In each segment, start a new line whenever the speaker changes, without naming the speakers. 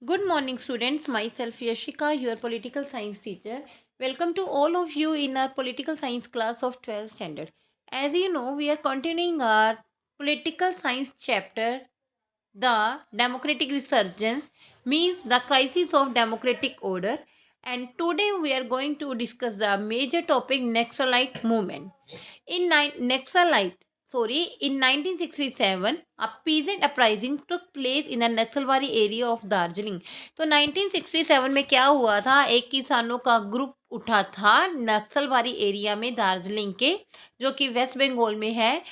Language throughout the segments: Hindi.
Good morning, students. Myself Yashika, your political science teacher. Welcome to all of you in our political science class of 12th standard. As you know, we are continuing our political science chapter, the democratic resurgence, means the crisis of democratic order. And today we are going to discuss the major topic Naxalite movement. In 1967, a peasant uprising took place in the Naxalbari area of Darjeeling. तो 1967 में क्या हुआ था, एक किसानों का ग्रुप उठा था नक्सलबारी एरिया में दार्जिलिंग के, जो कि वेस्ट बंगाल में है,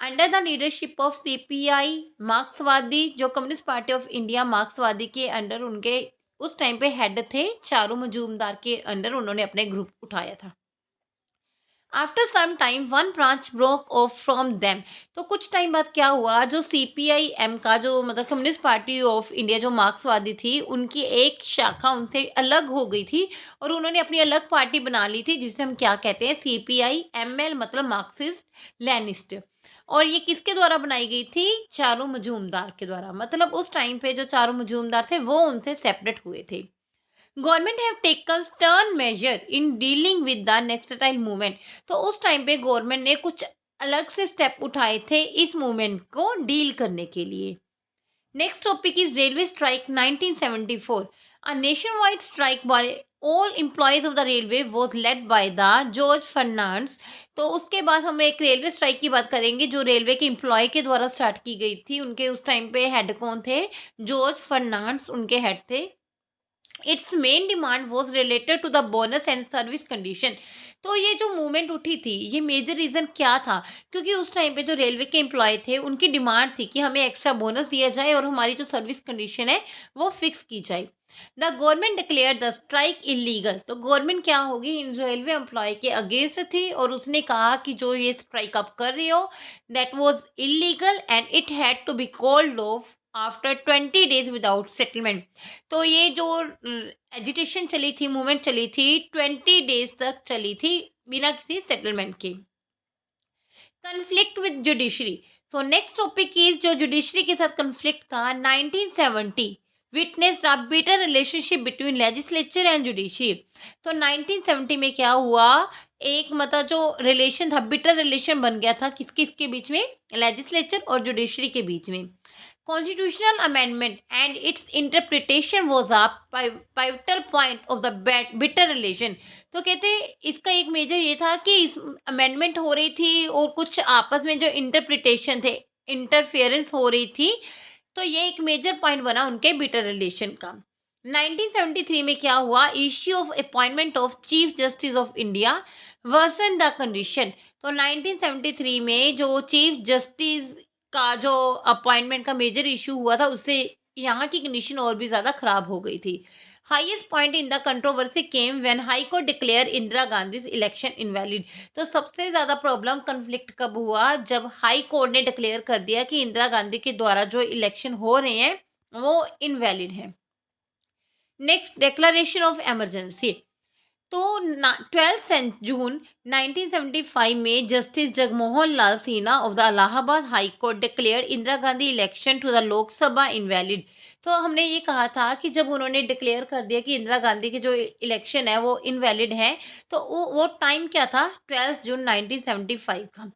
under the leadership of CPI मार्क्सवादी, जो कम्युनिस्ट पार्टी ऑफ इंडिया मार्क्सवादी के अंडर, उनके उस टाइम पे हेड थे चारू मजूमदार के अंडर उन्होंने अपने ग्रुप उठाया था। After some time one branch broke off from them. तो कुछ टाइम बाद क्या हुआ, जो सीपीआई एम का, जो मतलब कम्युनिस्ट पार्टी ऑफ इंडिया जो मार्क्सवादी थी, उनकी एक शाखा उनसे अलग हो गई थी और उन्होंने अपनी अलग पार्टी बना ली थी, जिसे हम क्या कहते हैं, सीपीआई एमएल, मतलब मार्क्सिस्ट लेनिस्ट। और ये किसके द्वारा बनाई गई थी? चारू मजूमदार के द्वारा। मतलब उस टाइम पे जो चारू मजूमदार थे वो उनसे सेपरेट हुए थे। Government have taken stern measure in dealing with the Naxalite movement. तो उस टाइम पे गवर्नमेंट ने कुछ अलग से स्टेप उठाए थे इस मूवमेंट को डील करने के लिए। Next topic is railway strike 1974। A nationwide strike by all employees of the railway was led by the George Fernandes. तो उसके बाद हम एक रेलवे स्ट्राइक की बात करेंगे जो रेलवे के एम्प्लॉय के द्वारा स्टार्ट की गई थी। उनके उस टाइम पे हेड कौन थे? जॉर्ज फर्नांडिस उनके हेड थे। Its main demand was related to the bonus and service condition. तो ये जो मूवमेंट उठी थी, ये मेजर रीज़न क्या था? क्योंकि उस टाइम पे जो रेलवे के एम्प्लॉय थे उनकी डिमांड थी कि हमें एक्स्ट्रा बोनस दिया जाए और हमारी जो सर्विस कंडीशन है वो फिक्स की जाए। The government declare the strike illegal. तो गवर्नमेंट क्या होगी, इन रेलवे एम्प्लॉय के अगेंस्ट थी और उसने कहा कि जो ये स्ट्राइक आप कर रही हो that was illegal and it had to be called off after 20 days without settlement. तो ये जो एजिटेशन चली थी, मूवमेंट चली थी, 20 days तक चली थी बिना किसी सेटलमेंट के। Conflict with judiciary. So next topic is, जो जुडिशरी के साथ कन्फ्लिक्ट था 1970 witness a bitter relationship between legislature and judiciary. तो 1970 में क्या हुआ, एक मतलब जो रिलेशन था, बिटर रिलेशन बन गया था किस किसके बीच में? लेजिस्लेचर और जुडिशरी के बीच में। Constitutional amendment and its interpretation was a pivotal point of the bitter relation। तो कहते इसका एक मेजर ये था कि इस अमेंडमेंट हो रही थी और कुछ आपस में जो इंटरप्रिटेशन थे, इंटरफेरेंस हो रही थी, तो ये एक मेजर पॉइंट बना उनके बिटर रिलेशन का। 1973 में क्या हुआ, issue of appointment of chief justice of India version the condition. तो 1973 में जो चीफ जस्टिस का जो अपॉइंटमेंट का मेजर इशू हुआ था, उससे यहाँ की कंडीशन और भी ज़्यादा खराब हो गई थी। Highest point in the controversy came when high court declare Indira Gandhi election invalid. तो सबसे ज़्यादा प्रॉब्लम कन्फ्लिक्ट कब हुआ, जब हाई कोर्ट ने डिक्लेयर कर दिया कि इंदिरा गांधी के द्वारा जो इलेक्शन हो रहे हैं वो इनवैलिड हैं। Next, declaration of emergency. तो 12 जून 1975 में justice Jagmohan Lal Sinha of the Allahabad high court declare Indira Gandhi election to the Lok Sabha invalid. तो हमने ये कहा था कि जब उन्होंने डिक्लेयर कर दिया कि इंदिरा गांधी की जो इलेक्शन है वो इनवैलिड है, तो वो टाइम क्या था? 12 जून 1975 का।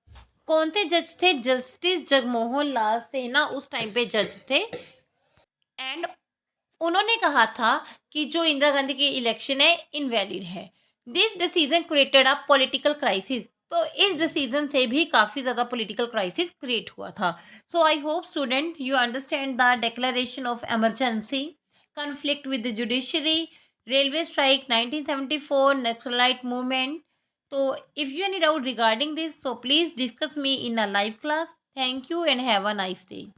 कौन से जज थे? जस्टिस जगमोहन लाल सिन्हा उस टाइम पे जज थे। एंड उन्होंने कहा था कि जो इंदिरा गांधी की इलेक्शन है इनवैलिड है। This decision created a political crisis. तो इस डिसीजन से भी काफ़ी ज़्यादा पॉलिटिकल क्राइसिस क्रिएट हुआ था। So I hope student you understand the declaration of emergency, conflict with the judiciary, railway strike 1974, Naxalite movement. तो if you any doubt regarding this, so please discuss me in a live class. Thank you and have a nice day.